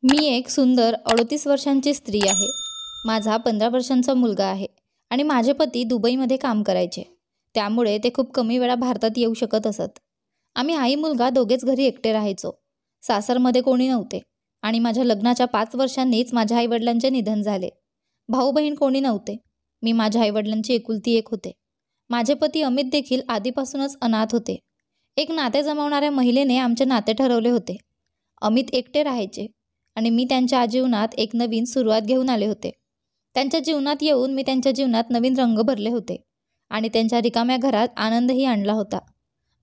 मी एक सुंदर 38 वर्षांची स्त्री आहे. माझा 15 वर्षांचा मुलगा आहे आणि माझे पती दुबईमध्ये काम करायचे. त्यामुळे ते खूप कमी वेळा भारतात येऊ शकत असत. आम्ही आई मुलगा दोघेच घरी एकटे राहायचो. सासरमध्ये कोणी नव्हते आणि माझ्या लग्नाच्या 5 वर्षांनीच माझ्या आईवडिलांचे निधन झाले. भाऊ बहीण कोणी नव्हते. मी माझ्या आईवडिलांची एकुलती एक होते. माझे पती अमित देखील आधीपासूनच अनाथ होते. एक नाते जमवणाऱ्या महिलेने आमचे नाते ठरवले होते. अमित एकटे राहायचे आणि मी त्यांच्या जीवनात एक नवीन सुरुवात घेऊन आले होते. त्यांच्या जीवनात येऊन मी त्यांच्या जीवनात नवीन रंग भरले होते आणि त्यांच्या रिकाम्या घरात आनंदही आणला होता.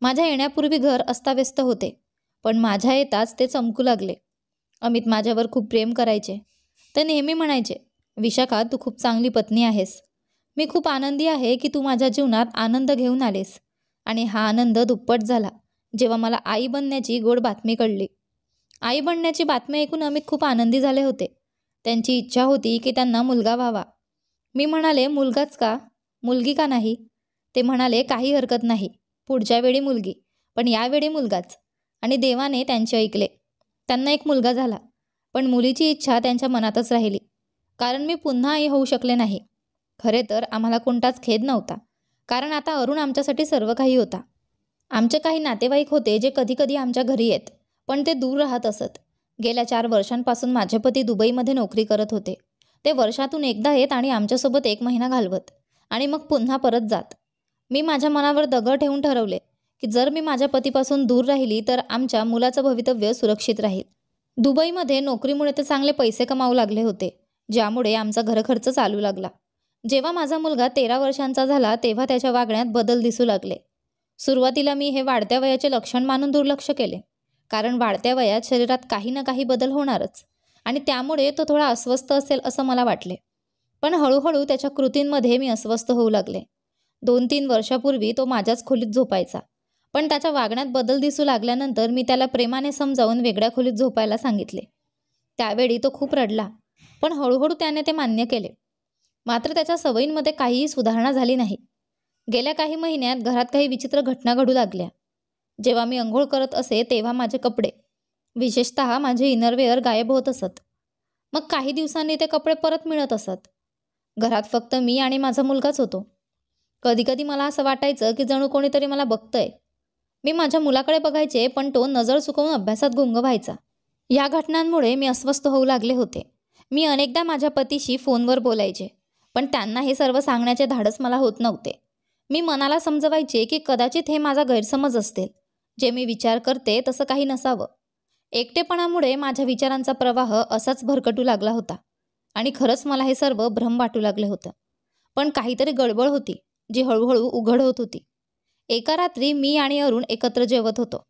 माझ्या येण्यापूर्वी घर अस्ताव्यस्त होते, पण माझ्या येताच ते चमकू लागले. अमित माझ्यावर खूप प्रेम करायचे. ते नेहमी म्हणायचे, विशाखा, तू खूप चांगली पत्नी आहेस. मी खूप आनंदी आहे की तू माझ्या जीवनात आनंद घेऊन आलेस. आणि हा आनंद दुप्पट झाला जेव्हा मला आई बनण्याची गोड बातमी कळली. आई बनण्याची बातमी ऐकून अमित खूप आनंदी झाले होते. त्यांची इच्छा होती की त्यांना मुलगा व्हावा. मी म्हणाले, मुलगाच का, मुलगी का नाही? ते म्हणाले, काही हरकत नाही, पुढच्या वेळी मुलगी, पण यावेळी मुलगाच. आणि देवाने त्यांचे ऐकले. त्यांना एक मुलगा झाला, पण मुलीची इच्छा त्यांच्या मनातच राहिली, कारण मी पुन्हा आई होऊ शकले नाही. खरे तर आम्हाला कोणताच खेद नव्हता, कारण आता अरुण आमच्यासाठी सर्व काही होता. आमचे काही नातेवाईक होते जे कधी कधी आमच्या घरी येत, पण ते दूर राहत असत. गेल्या 4 वर्षांपासून माझे पती दुबईमध्ये नोकरी करत होते. ते वर्षातून एकदा येत आणि आमच्यासोबत 1 महिना घालवत आणि मग पुन्हा परत जात. मी माझ्या मनावर दगड ठेवून ठरवले की जर मी माझ्या पतीपासून दूर राहिली तर आमच्या मुलाचं भवितव्य सुरक्षित राहील. दुबईमध्ये नोकरीमुळे ते चांगले पैसे कमावू लागले होते, ज्यामुळे आमचा घरखर्च चालू लागला. जेव्हा माझा मुलगा 13 वर्षांचा झाला तेव्हा त्याच्या वागण्यात बदल दिसू लागले. सुरुवातीला मी हे वाढत्या वयाचे लक्षण मानून दुर्लक्ष केले, कारण वाढत्या वयात शरीरात काही ना काही बदल होणारच आणि त्यामुळे तो थोडा अस्वस्थ असेल असं मला वाटले. पण हळूहळू त्याच्या कृतींमध्ये मी अस्वस्थ होऊ लागले. 2-3 वर्षापूर्वी तो माझ्याच खोलीत झोपायचा, पण त्याच्या वागण्यात बदल दिसू लागल्यानंतर मी त्याला प्रेमाने समजावून वेगळ्या खोलीत झोपायला सांगितले. त्यावेळी तो खूप रडला, पण हळूहळू त्याने ते मान्य केले. मात्र त्याच्या सवयींमध्ये काहीही सुधारणा झाली नाही. गेल्या काही महिन्यात घरात काही विचित्र घटना घडू लागल्या. जेव्हा मी अंघोळ करत असे तेव्हा माझे कपडे, विशेषतः माझे इनरवेअर गायब होत असत. मग काही दिवसांनी ते कपडे परत मिळत असत. घरात फक्त मी आणि माझा मुलगाच होतो. कधीकधी मला असं वाटायचं की जणू कोणीतरी मला बघतंय. मी माझ्या मुलाकडे बघायचे, पण तो नजर चुकवून अभ्यासात गुंग व्हायचा. या घटनांमुळे मी अस्वस्थ होऊ लागले होते. मी अनेकदा माझ्या पतीशी फोनवर बोलायचे, पण त्यांना हे सर्व सांगण्याचे धाडस मला होत नव्हते. मी मनाला समजवायचे की कदाचित हे माझा गैरसमज असतील, जे मी विचार करते तसं काही नसावं. एकटेपणामुळे माझ्या विचारांचा प्रवाह असाच भरकटू लागला होता आणि खरंच मला हे सर्व भ्रम वाटू लागले होतं. पण काहीतरी गडबड होती, जी हळूहळू उघड होत होती. एका रात्री मी आणि अरुण एकत्र जेवत होतो,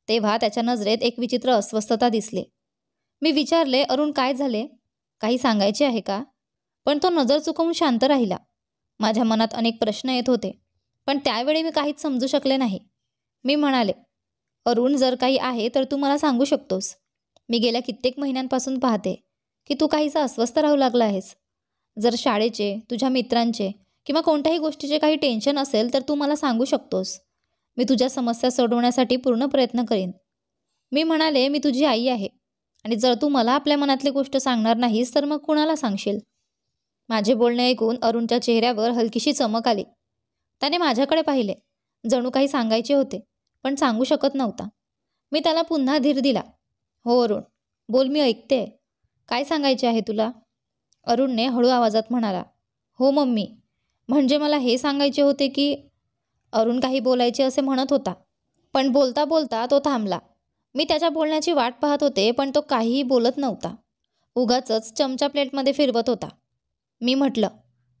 तेव्हा त्याच्या नजरेत एक विचित्र अस्वस्थता दिसली. मी विचारले, अरुण, काय झाले? काही सांगायचे आहे का? पण तो नजर चुकवून शांत राहिला. माझ्या मनात अनेक प्रश्न येत होते, पण त्यावेळी मी काहीच समजू शकले नाही. मी म्हणाले, अरुण, जर काही आहे तर तू मला सांगू शकतोस. मी गेल्या कित्येक महिन्यांपासून पाहते की तू काहीसा अस्वस्थ राहू लागला आहेस. जर शाळेचे, तुझ्या मित्रांचे किंवा कोणत्याही गोष्टीचे काही टेन्शन असेल तर तू मला सांगू शकतोस. मी तुझ्या समस्या सोडवण्यासाठी पूर्ण प्रयत्न करीन. मी म्हणाले, मी तुझी आई आहे आणि जर तू मला आपल्या मनातली गोष्ट सांगणार नाहीस तर मग कुणाला सांगशील? माझे बोलणे ऐकून अरुणच्या चेहऱ्यावर हलकीशी चमक आली. त्याने माझ्याकडे पाहिले, जणू काही सांगायचे होते, पण सांगू शकत नव्हता. मी त्याला पुन्हा धीर दिला. हो अरुण, बोल, मी ऐकते. काय सांगायचे आहे तुला? अरुणने हळू आवाजात म्हणाला. हो मम्मी, म्हणजे मला हे सांगायचे होते की... अरुण काही बोलायचे असे म्हणत होता, पण बोलता बोलता तो थांबला. मी त्याच्या बोलण्याची वाट पाहत होते, पण तो काहीही बोलत नव्हता. उगाचच चमचा प्लेटमध्ये फिरवत होता. मी म्हटलं,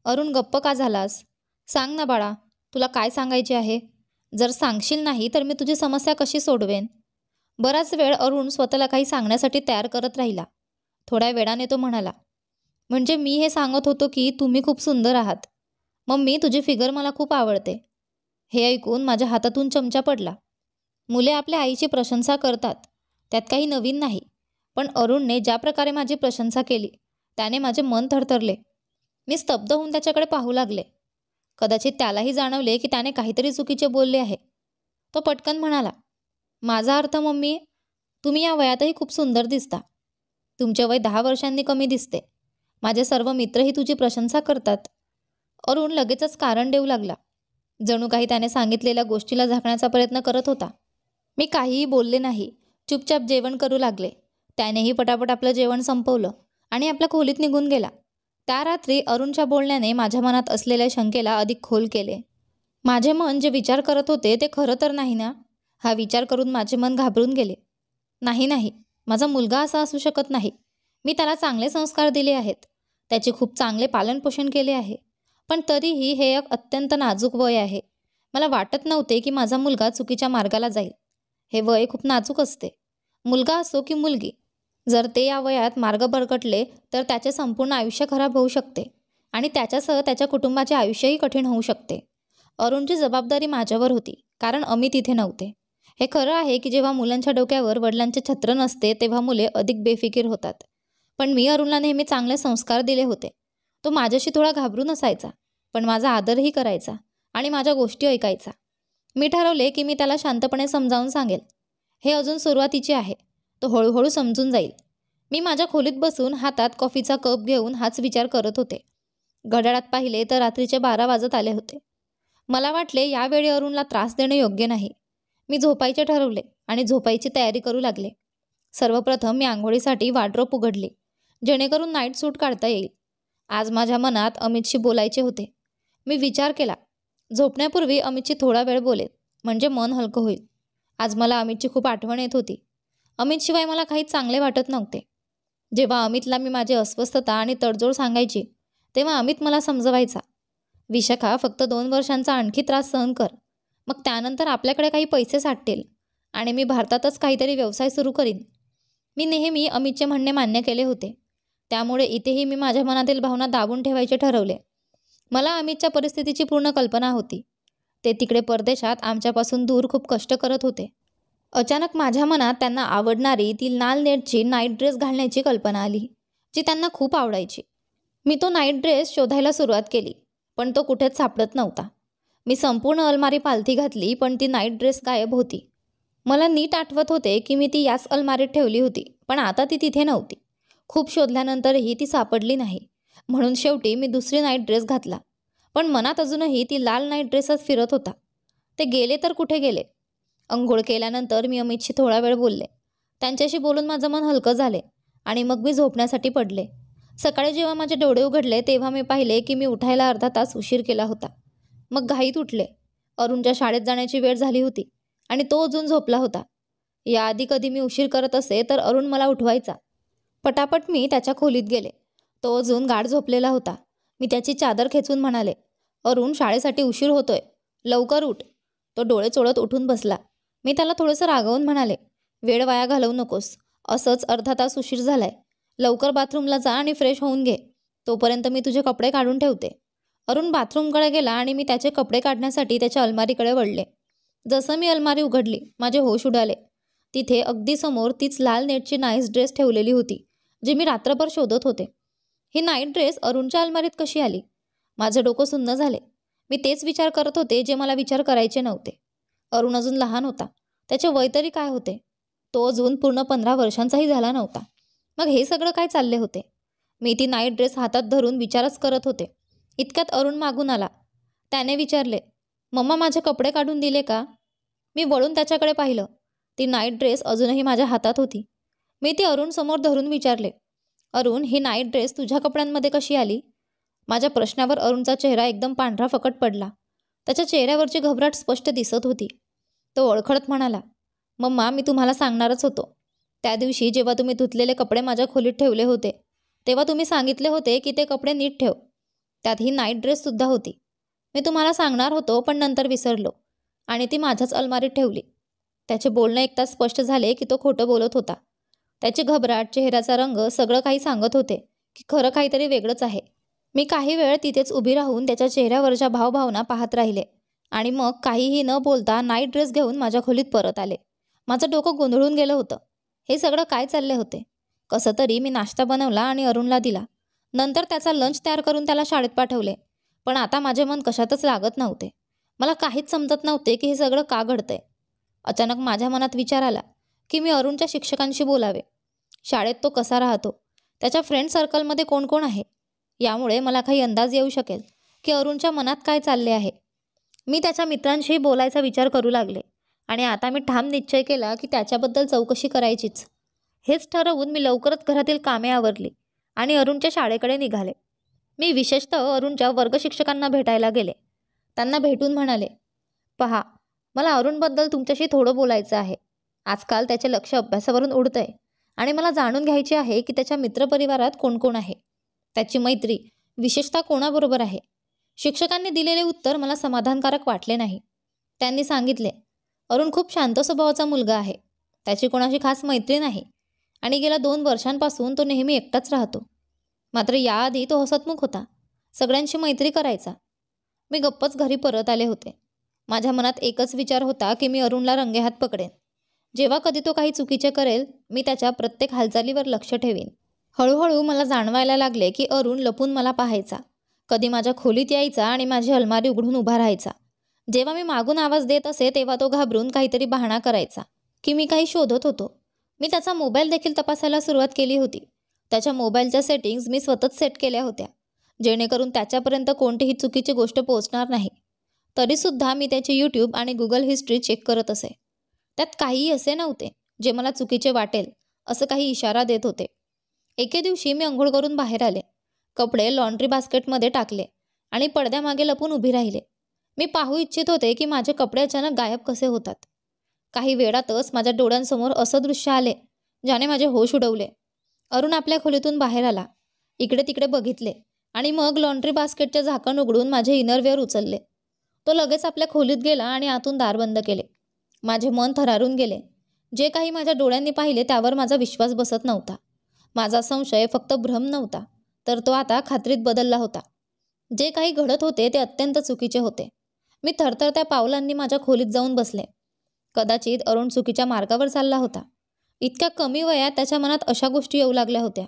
अरुण, गप्प का झालास? सांग ना बाळा, तुला काय सांगायचे आहे? जर सांगशील नाही तर मी तुझी समस्या कशी सोडवेन? बराच वेळ अरुण स्वतःला काही सांगण्यासाठी तयार करत राहिला. थोड्या वेळाने तो म्हणाला, म्हणजे मी हे सांगत होतो की तुम्ही खूप सुंदर आहात. मम्मी, तुझी फिगर मला खूप आवडते. हे ऐकून माझ्या हातातून चमचा पडला. मुले आपल्या आईची प्रशंसा करतात, त्यात काही नवीन नाही. पण अरुणने ज्या प्रकारे माझी प्रशंसा केली त्याने माझे मन थरथरले. मी स्तब्ध होऊन त्याच्याकडे पाहू लागले. कदाचित त्यालाही जाणवले की त्याने काहीतरी चुकीचे बोलले आहे. तो पटकन म्हणाला, माझा अर्थ मम्मी, तुम्ही या वयातही खूप सुंदर दिसता. तुमचे वय 10 वर्षांनी कमी दिसते. माझे सर्व मित्रही तुझी प्रशंसा करतात. अरुण लगेचच कारण देऊ लागला. जणू काही त्याने सांगितलेल्या गोष्टीला झाकण्याचा प्रयत्न करत होता. मी काहीही बोलले नाही. चुपचाप जेवण करू लागले. त्यानेही पटापट आपलं जेवण संपवलं आणि आपल्या खोलीत निघून गेला. त्या रात्री अरुणच्या बोलण्याने माझ्या मनात असलेल्या शंकेला अधिक खोल केले. माझे मन जे विचार करत होते ते खरं तर नाही ना? हा विचार करून माझे मन घाबरून गेले. नाही नाही, माझा मुलगा असा असू शकत नाही. मी त्याला चांगले संस्कार दिले आहेत. त्याचे खूप चांगले पालनपोषण केले आहे. पण तरीही हे एक अत्यंत नाजूक वय आहे. मला वाटत नव्हते की माझा मुलगा चुकीच्या मार्गाला जाईल. हे वय खूप नाजूक असते. मुलगा असो की मुलगी, जर ते या वयात मार्ग भरकटले तर त्याचे संपूर्ण आयुष्य खराब होऊ शकते आणि त्याच्यासह त्याच्या कुटुंबाचे आयुष्यही कठीण होऊ शकते. अरुणची जबाबदारी माझ्यावर होती, कारण अमित तिथे नव्हते. हे खरं आहे की जेव्हा मुलांच्या डोक्यावर वडिलांचे छत्र नसते तेव्हा मुले अधिक बेफिकीर होतात. पण मी अरुणला नेहमी चांगले संस्कार दिले होते. तो माझ्याशी थोडा घाबरून असायचा, पण माझा आदरही करायचा आणि माझ्या गोष्टी ऐकायचा. मी ठरवले की मी त्याला शांतपणे समजावून सांगेल. हे अजून सुरुवातीचे आहे. तो हळूहळू समजून जाईल. मी माझ्या खोलीत बसून हातात कॉफीचा कप घेऊन हाच विचार करत होते. घड्याळात पाहिले तर रात्रीचे 12 वाजत आले होते. मला वाटले यावेळी अरुणला त्रास देणे योग्य नाही. मी झोपायचे ठरवले आणि झोपायची तयारी करू लागले. सर्वप्रथम मी आंघोळीसाठी वार्डरोब उघडली, जेणेकरून नाईट सूट काढता येईल. आज माझ्या मनात अमितशी बोलायचे होते. मी विचार केला, झोपण्यापूर्वी अमितशी थोडा वेळ बोलेल, म्हणजे मन हलकं होईल. आज मला अमितची खूप आठवण येत होती. अमितशिवाय मला काही चांगले वाटत नव्हते. जेव्हा अमितला मी माझी अस्वस्थता आणि तडजोड सांगायची, तेव्हा अमित मला समजवायचा, विशाखा, फक्त 2 वर्षांचा आणखी त्रास सहन कर. मग त्यानंतर आपल्याकडे काही पैसे साठतील आणि मी भारतातच काहीतरी व्यवसाय सुरू करीन. मी नेहमी अमितचे म्हणणे मान्य केले होते. त्यामुळे इथेही मी माझ्या मनातील भावना दाबून ठेवायचे ठरवले. मला अमितच्या परिस्थितीची पूर्ण कल्पना होती. ते तिकडे परदेशात आमच्यापासून दूर खूप कष्ट करत होते. अचानक माझ्या मनात त्यांना आवडणारी ती लाल नेटची नाईट ड्रेस घालण्याची कल्पना आली, जी त्यांना खूप आवडायची. मी तो नाईट ड्रेस शोधायला सुरुवात केली, पण तो कुठेच सापडत नव्हता. मी संपूर्ण अलमारी पालथी घातली, पण ती नाईट ड्रेस गायब होती. मला नीट आठवत होते की मी ती याच अलमारीत ठेवली होती, पण आता ती तिथे नव्हती. खूप शोधल्यानंतरही ती सापडली नाही. म्हणून शेवटी मी दुसरी नाईट ड्रेस घातला, पण मनात अजूनही ती लाल नाईट ड्रेसच फिरत होता. ते गेले तर कुठे गेले? अंघोळ केल्यानंतर मी अमितशी थोडा वेळ बोलले. त्यांच्याशी बोलून माझं मन हलकं झाले आणि मग मी झोपण्यासाठी पडले. सकाळी जेव्हा माझे डोळे उघडले तेव्हा मी पाहिले की मी उठायला अर्धा तास उशीर केला होता. मग घाईत उठले. अरुणच्या शाळेत जाण्याची वेळ झाली होती आणि तो अजून झोपला होता. याआधी कधी मी उशीर करत असे तर अरुण मला उठवायचा. पटापट मी त्याच्या खोलीत गेले. तो अजून गाढ झोपलेला होता. मी त्याची चादर खेचून म्हणाले, अरुण, शाळेसाठी उशीर होतोय, लवकर उठ. तो डोळे चोळत उठून बसला. मी त्याला थोडंसं रागावून म्हणाले, वेळ वाया घालवू नकोस. असंच अर्धा तास उशीर झालाय. लवकर बाथरूमला जा आणि फ्रेश होऊन घे. तोपर्यंत मी तुझे कपडे काढून ठेवते. अरुण बाथरूमकडे गेला आणि मी त्याचे कपडे काढण्यासाठी त्याच्या अलमारीकडे वळले. जसं मी अलमारी उघडली, माझे होश उडाले. तिथे अगदी समोर तीच लाल नेटची नाईस ड्रेस ठेवलेली होती, जी मी रात्रभर शोधत होते. ही नाईट ड्रेस अरुणच्या अलमारीत कशी आली? माझे डोकं सुन्न झाले. मी तेच विचार करत होते जे मला विचार करायचे नव्हते. अरुण अजून लहान होता. त्याचे वय तरी काय होते? तो अजून पूर्ण 15 वर्षांचाही झाला नव्हता. मग हे सगळं काय चालले होते? मी ती नाईट ड्रेस हातात धरून विचारच करत होते. इतक्यात अरुण मागून आला. त्याने विचारले, मम्मा, माझे कपडे काढून दिले का? मी वळून त्याच्याकडे पाहिलं. ती नाईट ड्रेस अजूनही माझ्या हातात होती. मी ती अरुण समोर धरून विचारले, अरुण, ही नाईट ड्रेस तुझ्या कपड्यांमध्ये कशी आली? माझ्या प्रश्नावर अरुणचा चेहरा एकदम पांढरा फकट पडला. त्याच्या चेहऱ्यावरची घबराट स्पष्ट दिसत होती. तो अडखळत म्हणाला, मम्मा, मी तुम्हाला सांगणारच होतो. त्या दिवशी जेव्हा तुम्ही धुतलेले कपडे माझ्या खोलीत ठेवले होते, तेव्हा तुम्ही सांगितले होते की ते कपडे नीट ठेव. त्यात ही नाईट ड्रेससुद्धा होती. मी तुम्हाला सांगणार होतो, पण नंतर विसरलो आणि ती माझ्याच अलमारीत ठेवली. त्याचे बोलणं ऐकताच स्पष्ट झाले की तो खोटं बोलत होता. त्याची घबराट, चेहऱ्याचा रंग सगळं काही सांगत होते की खरं काहीतरी वेगळंच आहे. मी काही वेळ तिथेच उभी राहून त्याच्या चेहऱ्यावरच्या भावभावना पाहत राहिले आणि मग काहीही न बोलता नाईट ड्रेस घेऊन माझ्या खोलीत परत आले. माझं डोकं गोंधळून गेलं होतं. हे सगळं काय चालले होते? कसं तरी मी नाश्ता बनवला आणि अरुणला दिला. नंतर त्याचा लंच तयार करून त्याला शाळेत पाठवले. पण आता माझे मन कशातच लागत नव्हते. मला काहीच समजत नव्हते की हे सगळं का घडतंय. अचानक माझ्या मनात विचार आला की मी अरुणच्या शिक्षकांशी बोलावे. शाळेत तो कसा राहतो, त्याच्या फ्रेंड सर्कलमध्ये कोण कोण आहे, यामुळे मला काही अंदाज येऊ शकेल की अरुणच्या मनात काय चालले आहे. मी त्याच्या मित्रांशी बोलायचा विचार करू लागले आणि आता मी ठाम निश्चय केला की त्याच्याबद्दल चौकशी करायचीच. हेच ठरवून मी लवकरच घरातील कामे आवरली आणि अरुणच्या शाळेकडे निघाले. मी विशेषतः अरुणच्या वर्गशिक्षकांना भेटायला गेले. त्यांना भेटून म्हणाले, पहा, मला अरुणबद्दल तुमच्याशी थोडं बोलायचं आहे. आजकाल त्याचे लक्ष अभ्यासावरून उडतंय आणि मला जाणून घ्यायचे आहे की त्याच्या मित्रपरिवारात कोण कोण आहे, त्याची मैत्री विशेषतः कोणाबरोबर आहे. शिक्षकांनी दिलेले उत्तर मला समाधानकारक वाटले नाही. त्यांनी सांगितले, अरुण खूप शांत स्वभावाचा मुलगा आहे. त्याची कोणाशी खास मैत्री नाही आणि गेल्या 2 वर्षांपासून तो नेहमी एकटाच राहतो. मात्र याआधी तो हसतमुख होता, सगळ्यांशी मैत्री करायचा. मी गप्पच घरी परत आले होते. माझ्या मनात एकच विचार होता की मी अरुणला रंगेहात पकडेन. जेव्हा कधी तो काही चुकीचे करेल, मी त्याच्या प्रत्येक हालचालीवर लक्ष ठेवीन. हळूहळू मला जाणवायला लागले की अरुण लपून मला पाहायचा. कधी माझ्या खोलीत यायचा आणि माझी अलमारी उघडून उभा राहायचा. जेव्हा मी मागून आवाज देत असे तेव्हा तो घाबरून काहीतरी बहाणा करायचा की मी काही शोधत होतो. मी त्याचा मोबाईल देखील तपासायला सुरुवात केली होती. त्याच्या मोबाईलच्या सेटिंग्ज मी स्वतःच सेट केल्या होत्या, जेणेकरून त्याच्यापर्यंत कोणतीही चुकीची गोष्ट पोहोचणार नाही. तरीसुद्धा मी त्याची यूट्यूब आणि गुगल हिस्ट्री चेक करत असे. त्यात काहीही असे नव्हते जे मला चुकीचे वाटेल असं काही इशारा देत होते. एके दिवशी मी अंघोळ करून बाहेर आले. कपडे लॉन्ड्री बास्केटमध्ये टाकले आणि पडद्यामागे लपून उभी राहिले. मी पाहू इच्छित होते की माझे कपडे अचानक गायब कसे होतात. काही वेळातच माझ्या डोळ्यांसमोर असं दृश्य आले ज्याने माझे होश उडवले. अरुण आपल्या खोलीतून बाहेर आला, इकडे तिकडे बघितले आणि मग लॉन्ड्री बास्केटचे झाकण उघडून माझे इनरवेअर उचलले. तो लगेच आपल्या खोलीत गेला आणि आतून दार बंद केले. माझे मन थरारून गेले. जे काही माझ्या डोळ्यांनी पाहिले त्यावर माझा विश्वास बसत नव्हता. माझा संशय फक्त भ्रम नव्हता, तर तो आता खात्रीत बदलला होता. जे काही घडत होते ते अत्यंत चुकीचे होते. मी थरथरत्या पावलांनी माझ्या खोलीत जाऊन बसले. कदाचित अरुण चुकीच्या मार्गावर चालला होता. इतक्या कमी वयात त्याच्या मनात अशा गोष्टी येऊ लागल्या होत्या.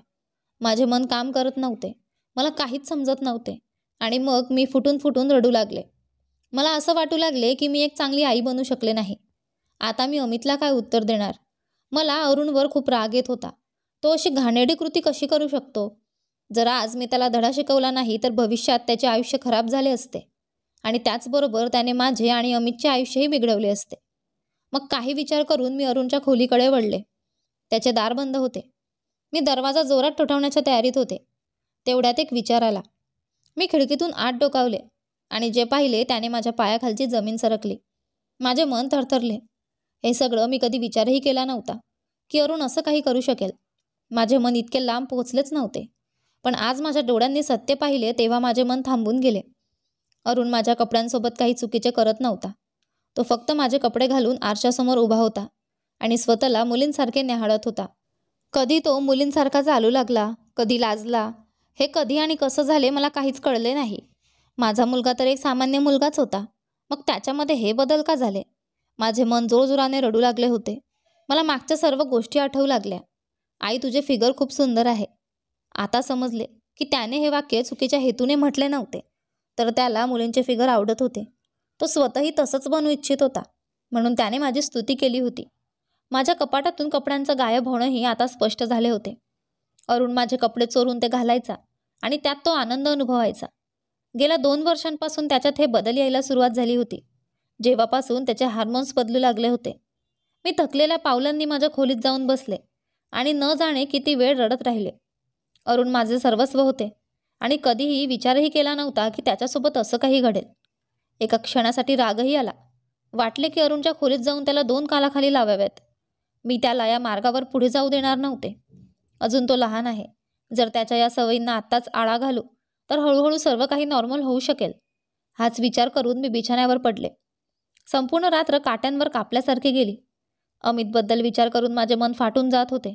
माझे मन काम करत नव्हते. मला काहीच समजत नव्हते आणि मग मी फुटून फुटून रडू लागले. मला असं वाटू लागले की मी एक चांगली आई बनू शकले नाही. आता मी अमितला काय उत्तर देणार? मला अरुणवर खूप राग येत होता. तो अशी घाणेरडी कृती कशी करू शकतो? जर आज मी त्याला धडा शिकवला नाही तर भविष्यात त्याचे आयुष्य खराब झाले असते आणि त्याचबरोबर त्याने माझे आणि अमितचे आयुष्यही बिघडवले असते. मग काही विचार करून मी अरुणच्या खोलीकडे वळले. त्याचे दार बंद होते. मी दरवाजा जोरात ठोठावण्याच्या तयारीत होते. तेवढ्यात एक विचार आला. मी खिडकीतून आत डोकावले आणि जे पाहिले त्याने माझ्या पायाखालची जमीन सरकली. माझे मन थरथरले. हे सगळं मी कधी विचारही केला नव्हता की अरुण असं काही करू शकेल. माझे मन इतके लांब पोहोचलेच नव्हते. पण आज माझ्या डोळ्यांनी सत्य पाहिले तेव्हा माझे मन थांबून गेले. अरुण माझ्या कपड्यांसोबत काही चुकीचे करत नव्हता. तो फक्त माझे कपडे घालून आरशासमोर उभा होता आणि स्वतःला मुलींसारखे न्याहाळत होता. कधी तो मुलींसारखा चालू लागला, कधी लाजला. हे कधी आणि कसं झाले मला काहीच कळले नाही. माझा मुलगा तर एक सामान्य मुलगाच होता, मग त्याच्यामध्ये हे बदल का झाले? माझे मन जोरजोराने रडू लागले होते. मला मागच्या सर्व गोष्टी आठवू लागल्या. आई, तुझे फिगर खूप सुंदर आहे. आता समजले की त्याने हे वाक्य चुकीच्या हेतूने म्हटले नव्हते, तर त्याला मुलींचे फिगर आवडत होते. तो स्वतःही तसंच बनू इच्छित होता, म्हणून त्याने माझी स्तुती केली होती. माझ्या कपाटातून कपड्यांचं गायब होणंही आता स्पष्ट झाले होते. अरुण माझे कपडे चोरून ते घालायचा आणि त्यात तो आनंद अनुभवायचा. गेल्या 2 वर्षांपासून त्याच्यात हे बदल यायला सुरुवात झाली होती, जेव्हापासून त्याचे हार्मोन्स बदलू लागले होते. मी थकलेल्या पावलांनी माझ्या खोलीत जाऊन बसले आणि न जाणे किती वेळ रडत राहिले. अरुण माझे सर्वस्व होते आणि कधीही विचारही केला नव्हता की त्याच्यासोबत असं काही घडेल. एका क्षणासाठी रागही आला. वाटले की अरुणच्या खोलीत जाऊन त्याला 2 कालाखाली लावाव्यात. मी त्याला या मार्गावर पुढे जाऊ देणार नव्हते. अजून तो लहान आहे. जर त्याच्या या सवयींना आत्ताच आळा घालू तर हळूहळू सर्व काही नॉर्मल होऊ शकेल. हाच विचार करून मी बिछाण्यावर पडले. संपूर्ण रात्र काट्यांवर कापल्यासारखी गेली. अमितबद्दल विचार करून माझे मन फाटून जात होते,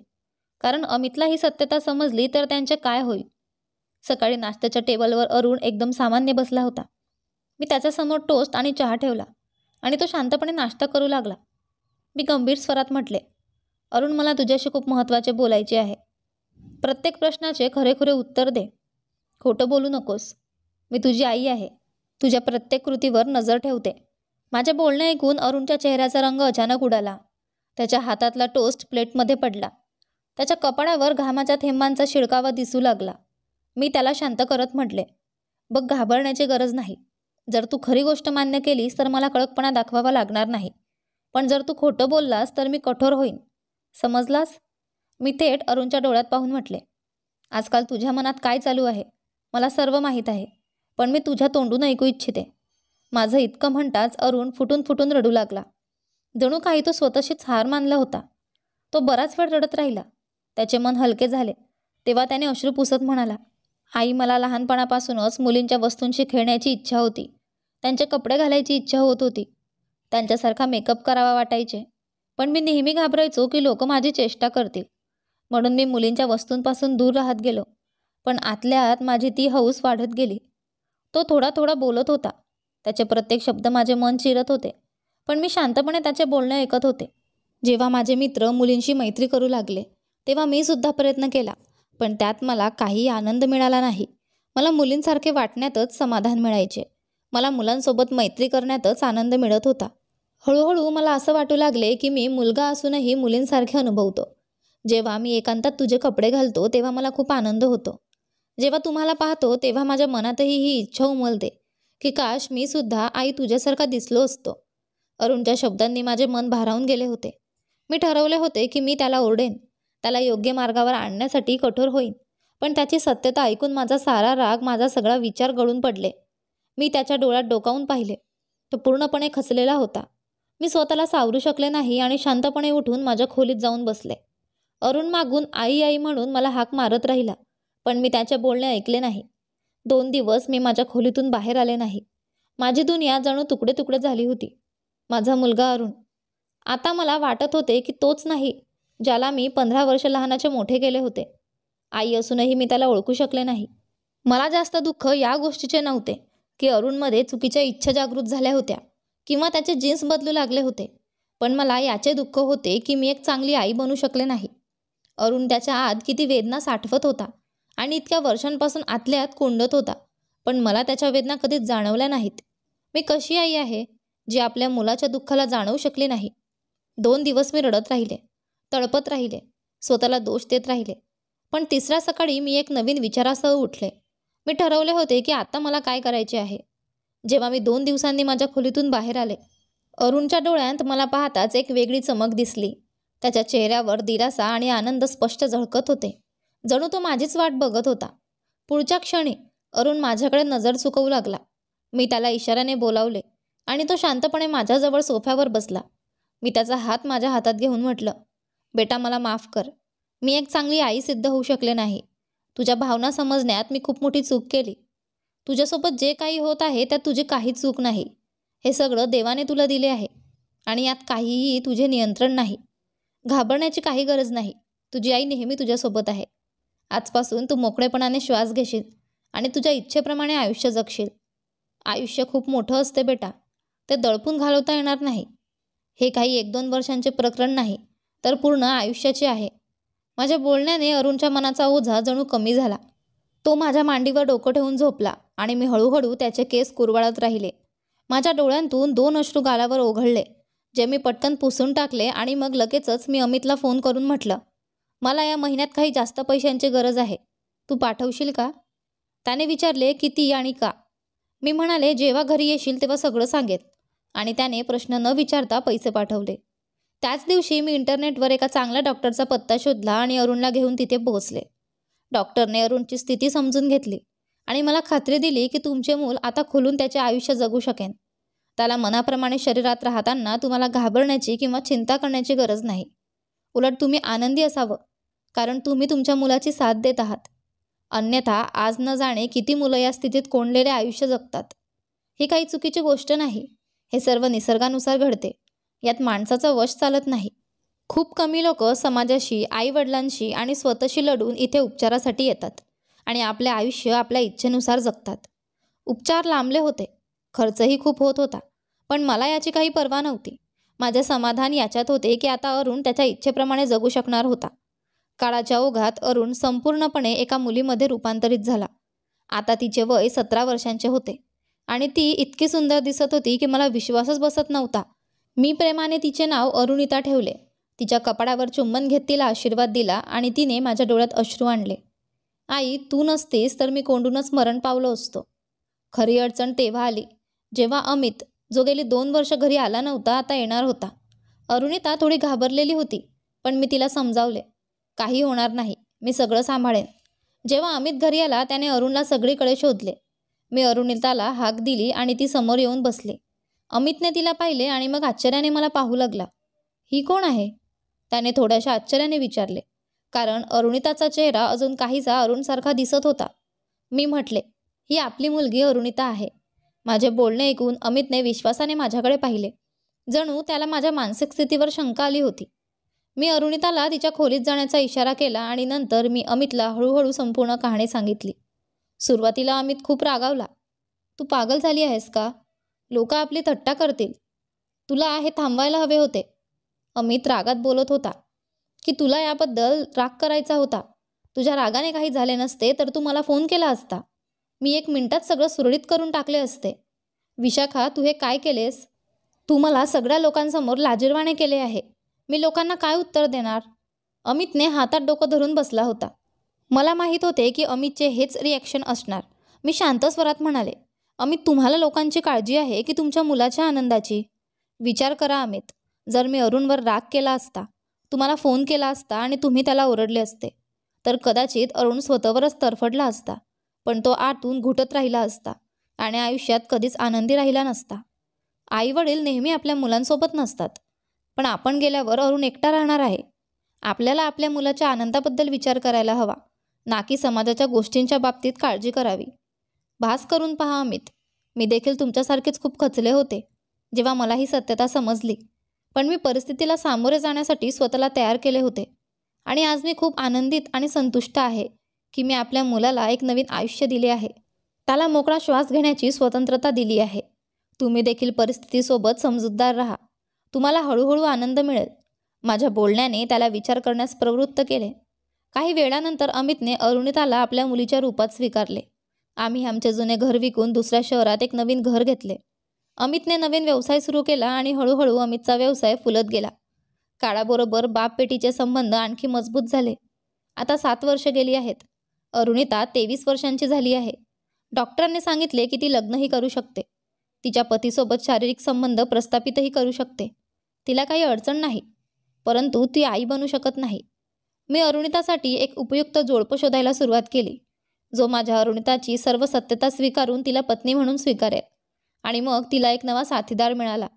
कारण अमितला ही सत्यता समजली तर त्यांचे काय होईल. सकाळी नाश्त्याच्या टेबलवर अरुण एकदम सामान्य बसला होता. मी त्याच्यासमोर टोस्ट आणि चहा ठेवला आणि तो शांतपणे नाश्ता करू लागला. मी गंभीर स्वरात म्हटले, अरुण, मला तुझ्याशी खूप महत्त्वाचे बोलायचे आहे. प्रत्येक प्रश्नाचे खरेखुरे उत्तर दे. खोटं बोलू नकोस. मी तुझी आई आहे. तुझ्या प्रत्येक कृतीवर नजर ठेवते. माझे बोलणे ऐकून अरुणच्या चेहऱ्याचा रंग अचानक उडाला. त्याच्या हातातला टोस्ट प्लेटमध्ये पडला. त्याच्या कपाळावर घामाच्या थेंबांचा शिडकावा दिसू लागला. मी त्याला शांत करत म्हटले, बघ, घाबरण्याची गरज नाही. जर तू खरी गोष्ट मान्य केलीस तर मला कडकपणा दाखवावा लागणार नाही. पण जर तू खोटं बोललास तर मी कठोर होईन. समजलास? मी थेट अरुणच्या डोळ्यात पाहून म्हटले, आजकाल तुझ्या मनात काय चालू आहे मला सर्व माहीत आहे, पण मी तुझ्या तोंडून ऐकू इच्छिते. माझं इतकं म्हणताच अरुण फुटून फुटून रडू लागला. जणू काही तो स्वतःशीच हार मानला होता. तो बराच वेळ रडत राहिला. त्याचे मन हलके झाले तेव्हा त्याने अश्रू पुसत म्हणाला, आई, मला लहानपणापासूनच मुलींच्या वस्तूंशी खेळण्याची इच्छा होती. त्यांचे कपडे घालायची इच्छा होत होती. त्यांच्यासारखा मेकअप करावा वाटायचे. पण मी नेहमी घाबरायचो की लोक माझी चेष्टा करतील. म्हणून मी मुलींच्या वस्तूंपासून दूर राहत गेलो. पण आतल्या आत माझी ती हौस वाढत गेली. तो थोडा थोडा बोलत होता. त्याचे प्रत्येक शब्द माझे मन चिरत होते. पण मी शांतपणे त्याचे बोलणे ऐकत होते. जेव्हा माझे मित्र मुलींशी मैत्री करू लागले तेव्हा मी सुद्धा प्रयत्न केला. पण त्यात मला काही आनंद मिळाला नाही. मला मुलींसारखे वाटण्यातच समाधान मिळायचे. मला मुलांसोबत मैत्री करण्यातच आनंद मिळत होता. हळूहळू मला असं वाटू लागले की मी मुलगा असूनही मुलींसारखे अनुभवतो. जेव्हा मी एकांतात तुझे कपडे घालतो तेव्हा मला खूप आनंद होतो. जेव्हा तुम्हाला पाहतो तेव्हा माझ्या मनातही ही इच्छा उमलते की काश मी सुद्धा आई तुझ्यासारखा दिसलो असतो. अरुणच्या शब्दांनी माझे मन भारावून गेले होते. मी ठरवले होते की मी त्याला ओरडेन, त्याला योग्य मार्गावर आणण्यासाठी कठोर होईन. पण त्याची सत्यता ऐकून माझा सारा राग, माझा सगळा विचार गळून पडले. मी त्याच्या डोळ्यात डोकावून पाहिले. तो पूर्णपणे खचलेला होता. मी स्वतःला सावरू शकले नाही आणि शांतपणे उठून माझ्या खोलीत जाऊन बसले. अरुण मागून आई आई म्हणून मला हाक मारत राहिला, पण मी त्याचे बोलणे ऐकले नाही. 2 दिवस मी माझ्या खोलीतून बाहेर आले नाही. माझी दुनिया जणू तुकडे तुकडे झाली होती. माझा मुलगा अरुण. आता मला वाटत होते की तोच नाही ज्याला मी 15 वर्ष लहानाचे मोठे केले होते. आई असूनही मी त्याला ओळखू शकले नाही. मला जास्त दुःख या गोष्टीचे नव्हते की अरुणमध्ये चुकीच्या इच्छा जागृत झाल्या होत्या किंवा त्याचे जीन्स बदलू लागले होते. पण मला याचे दुःख होते की मी एक चांगली आई बनू शकले नाही. अरुण त्याच्या आत किती वेदना साठवत होता आणि इतक्या वर्षांपासून आतल्या आत कोंडत होता. पण मला त्याच्या वेदना कधीच जाणवल्या नाहीत. मी कशी आई आहे जी आपल्या मुलाच्या दुःखाला जाणवू शकली नाही. 2 दिवस मी रडत राहिले, तळपत राहिले, स्वतःला दोष देत राहिले. पण तिसऱ्या सकाळी मी एक नवीन विचारासह उठले. मी ठरवले होते की आता मला काय करायचे आहे. जेव्हा मी 2 दिवसांनी माझ्या खोलीतून बाहेर आले, अरुणच्या डोळ्यात मला पाहताच एक वेगळी चमक दिसली. त्याच्या चेहऱ्यावर दिलासा आणि आनंद स्पष्ट झळकत होते. जणू तो माझीच वाट बघत होता. पुढच्या क्षणी अरुण माझ्याकडे नजर चुकवू लागला. मी त्याला इशाऱ्याने बोलावले आणि तो शांतपणे माझ्याजवळ सोफ्यावर बसला. मी त्याचा हात माझ्या हातात घेऊन म्हटलं, बेटा, मला माफ कर. मी एक चांगली आई सिद्ध होऊ शकले नाही. तुझ्या भावना समजण्यात मी खूप मोठी चूक केली. तुझ्यासोबत जे काही होत आहे त्यात तुझी काहीच चूक नाही. हे सगळं देवाने तुला दिले आहे आणि यात काहीही तुझे नियंत्रण नाही. घाबरण्याची काही गरज नाही. तुझी आई नेहमी तुझ्यासोबत आहे. आजपासून तू मोकळेपणाने श्वास घेशील आणि तुझ्या इच्छेप्रमाणे आयुष्य जगशील. आयुष्य खूप मोठं असते बेटा. ते दडपून घालवता येणार नाही. हे काही 1-2 वर्षांचे प्रकरण नाही, तर पूर्ण आयुष्याचे आहे. माझ्या बोलण्याने अरुणच्या मनाचा ओझा जणू कमी झाला. तो माझ्या मांडीवर डोकं ठेवून झोपला आणि मी हळूहळू त्याचे केस कुरवाळत राहिले. माझ्या डोळ्यांतून 2 अश्रू गालावर ओघळले, जे मी पटकन पुसून टाकले आणि मग लगेचच मी अमितला फोन करून म्हटलं, मला या महिन्यात काही जास्त पैशांची गरज आहे. तू पाठवशील का? त्याने विचारले, किती आणि का? मी म्हणाले, जेव्हा घरी येशील तेव्हा सगळं सांगेन. आणि त्याने प्रश्न न विचारता पैसे पाठवले. त्याच दिवशी मी इंटरनेटवर एका चांगल्या डॉक्टरचा पत्ता शोधला आणि अरुणला घेऊन तिथे पोहोचले. डॉक्टरने अरुणची स्थिती समजून घेतली आणि मला खात्री दिली की तुमचे मूल आता खुलून त्याचे आयुष्य जगू शकेन. त्याला मनाप्रमाणे शरीरात राहताना तुम्हाला घाबरण्याची किंवा चिंता करण्याची गरज नाही. उलट तुम्ही आनंदी असावं, कारण तुम्ही तुमच्या मुलाची साथ देत आहात. अन्यथा आज न जाणे किती मुलं या स्थितीत कोंडलेले आयुष्य जगतात. ही काही चुकीची गोष्ट नाही. हे सर्व निसर्गानुसार घडते. यात माणसाचा वश चालत नाही. खूप कमी लोक समाजाशी, आईवडिलांशी आणि स्वतःशी लढून इथे उपचारासाठी येतात आणि आपले आयुष्य आपल्या इच्छेनुसार जगतात. उपचार लांबले होते, खर्चही खूप होत होता, पण मला याची काही पर्वा नव्हती. माझे समाधान याच्यात होते की आता अरुण त्याच्या इच्छेप्रमाणे जगू शकणार होता. काळाच्या ओघात अरुण संपूर्णपणे एका मुलीमध्ये रूपांतरित झाला. आता तिचे वय 17 वर्षांचे होते आणि ती इतकी सुंदर दिसत होती की मला विश्वासच बसत नव्हता. मी प्रेमाने तिचे नाव अरुणिता ठेवले. तिच्या कपाळावर चुंबन घेत तिला आशीर्वाद दिला आणि तिने माझ्या डोळ्यात अश्रू आणले. आई, तू नसतीस तर मी कोंडूनच मरण पावलो असतो. खरी अडचण तेव्हा आली जेव्हा अमित, जो गेली 2 वर्ष घरी आला नव्हता, आता येणार होता. अरुणिता थोडी घाबरलेली होती, पण मी तिला समजावले, काही होणार नाही, मी सगळं सांभाळेन. जेव्हा अमित घरी आला त्याने अरुणला सगळीकडे शोधले. मी अरुणिताला हाक दिली आणि ती समोर येऊन बसली. अमितने तिला पाहिले आणि मग आश्चर्याने मला पाहू लागला. ही कोण आहे? त्याने थोड्याशा आश्चर्याने विचारले, कारण अरुणिताचा चेहरा अजून काहीसा अरुणसारखा दिसत होता. मी म्हटले, ही आपली मुलगी अरुणिता आहे. माझे बोलणे ऐकून अमितने विश्वासाने माझ्याकडे पाहिले. जणू त्याला माझ्या मानसिक स्थितीवर शंका आली होती. मी अरुणिताला तिच्या खोलीत जाण्याचा इशारा केला आणि नंतर मी अमितला हळूहळू संपूर्ण कहाणी सांगितली. सुरुवातीला अमित खूप रागावला. तू पागल झाली आहेस का? लोक आपली थट्टा करतील. तुला हे थांबवायला हवे होते. अमित रागात बोलत होता की तुला याबद्दल राग करायचा होता. तुझ्या रागाने काही झाले नसते तर तू मला फोन केला असता. मी 1 मिनिटात सगळं सुरळीत करून टाकले असते. विशाखा, तू हे काय केलेस? तू मला सगळ्या लोकांसमोर लाजिरवाणे केले आहे. मी लोकांना काय उत्तर देणार? अमितने हातात डोकं धरून बसला होता. मला माहीत होते की अमितचे हेच रिॲक्शन असणार. मी शांत स्वरात म्हणाले, अमित, तुम्हाला लोकांची काळजी आहे की तुमच्या मुलाच्या आनंदाची? विचार करा अमित, जर मी अरुणवर राग केला असता, तुम्हाला फोन केला असता आणि तुम्ही त्याला ओरडले असते, तर कदाचित अरुण स्वतःवरच तरफडला असता. पण तो आतून घुटत राहिला असता आणि आयुष्यात कधीच आनंदी राहिला नसता. आईवडील नेहमी आपल्या मुलांसोबत नसतात, पण आपण गेल्यावर अरुण एकटा राहणार आहे. आपल्याला आपल्या मुलाच्या आनंदाबद्दल विचार करायला हवा, ना की समाजाच्या गोष्टींच्या बाबतीत काळजी करावी. भास करून पहा अमित, मी देखील तुमच्यासारखेच खूप खचले होते जेव्हा मला ही सत्यता समजली. पण मी परिस्थितीला सामोरे जाण्यासाठी स्वतःला तयार केले होते आणि आज मी खूप आनंदित आणि संतुष्ट आहे की मी आपल्या मुलाला एक नवीन आयुष्य दिले आहे. त्याला मोकळा श्वास घेण्याची स्वतंत्रता दिली आहे. तुम्ही देखील परिस्थितीसोबत समजूतदार राहा. तुम्हाला हळूहळू आनंद मिळेल. माझ्या बोलण्याने त्याला विचार करण्यास प्रवृत्त केले. काही वेळानंतर अमितने अरुणिताला आपल्या मुलीच्या रूपात स्वीकारले. आम्ही आमचे जुने घर विकून दुसऱ्या शहरात एक नवीन घर घेतले. अमितने नवीन व्यवसाय सुरू केला आणि हळूहळू अमितचा व्यवसाय फुलत गेला. काळाबरोबर बाप बेटीचे संबंध आणखी मजबूत झाले. आता 7 वर्ष गेली आहेत. अरुणिता 23 वर्षांची झाली आहे. डॉक्टरांनी सांगितले की ती लग्नही करू शकते. तिच्या पतीसोबत शारीरिक संबंध प्रस्थापितही करू शकते. तिला काही अडचण नाही, परंतु ती आई बनू शकत नाही. मी अरुणितासाठी एक उपयुक्त जोडपं शोधायला सुरुवात केली, जो माझ्या अरुणिताची सर्व सत्यता स्वीकारून तिला पत्नी म्हणून स्वीकारेल. आणि मग तिला एक नवा साथीदार मिळाला.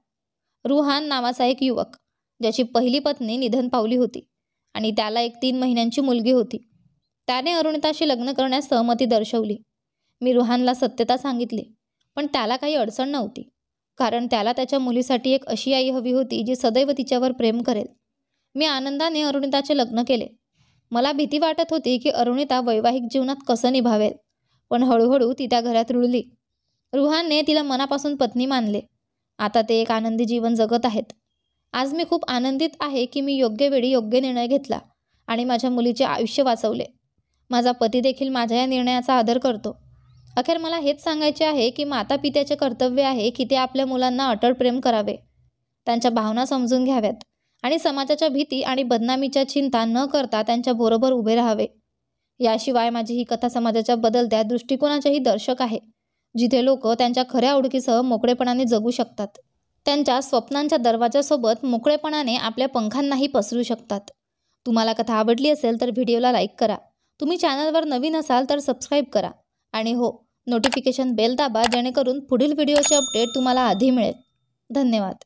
रुहान नावाचा एक युवक, ज्याची पहिली पत्नी निधन पावली होती आणि त्याला एक 3 महिन्यांची मुलगी होती. त्याने अरुणिताशी लग्न करण्यास सहमती दर्शवली. मी रुहानला सत्यता सांगितली, पण त्याला काही अडचण नव्हती, कारण त्याला त्याच्या मुलीसाठी एक अशी आई हवी होती जी सदैव तिच्यावर प्रेम करेल. मी आनंदाने अरुणिताचे लग्न केले. मला भीती वाटत होती की अरुणिता वैवाहिक जीवनात कसं निभावेल, पण हळूहळू ती त्या घरात रुळली. रुहानने तिला मनापासून पत्नी मानले. आता ते एक आनंदी जीवन जगत आहेत. आज मी खूप आनंदित आहे की मी योग्य वेळी योग्य निर्णय घेतला आणि माझ्या मुलीचे आयुष्य वाचवले. माझा पती देखील माझ्या या निर्णयाचा आदर करतो. अखेर मला हेच सांगायचे आहे की माता पित्याचे कर्तव्य आहे की ते आपल्या मुलांना अटळ प्रेम करावे, त्यांच्या भावना समजून घ्याव्यात आणि समाजाच्या भीती आणि बदनामीच्या चिंता न करता त्यांच्याबरोबर उभे राहावे. याशिवाय माझी ही कथा समाजाच्या बदलत्या दृष्टिकोनाचेही दर्शक आहे, जिथे लोक त्यांच्या खऱ्या ओळखीसह मोकळेपणाने जगू शकतात. त्यांच्या स्वप्नांच्या दरवाजासोबत मोकळेपणाने आपल्या पंखांनाही पसरू शकतात. तुम्हाला कथा आवडली असेल तर व्हिडिओला लाईक करा. तुम्ही चॅनलवर नवीन असाल तर सबस्क्राईब करा आणि हो, नोटिफिकेशन बेल दाबा, जेणेकरून पुढील व्हिडिओचे अपडेट तुम्हाला आधी मिळेल. धन्यवाद.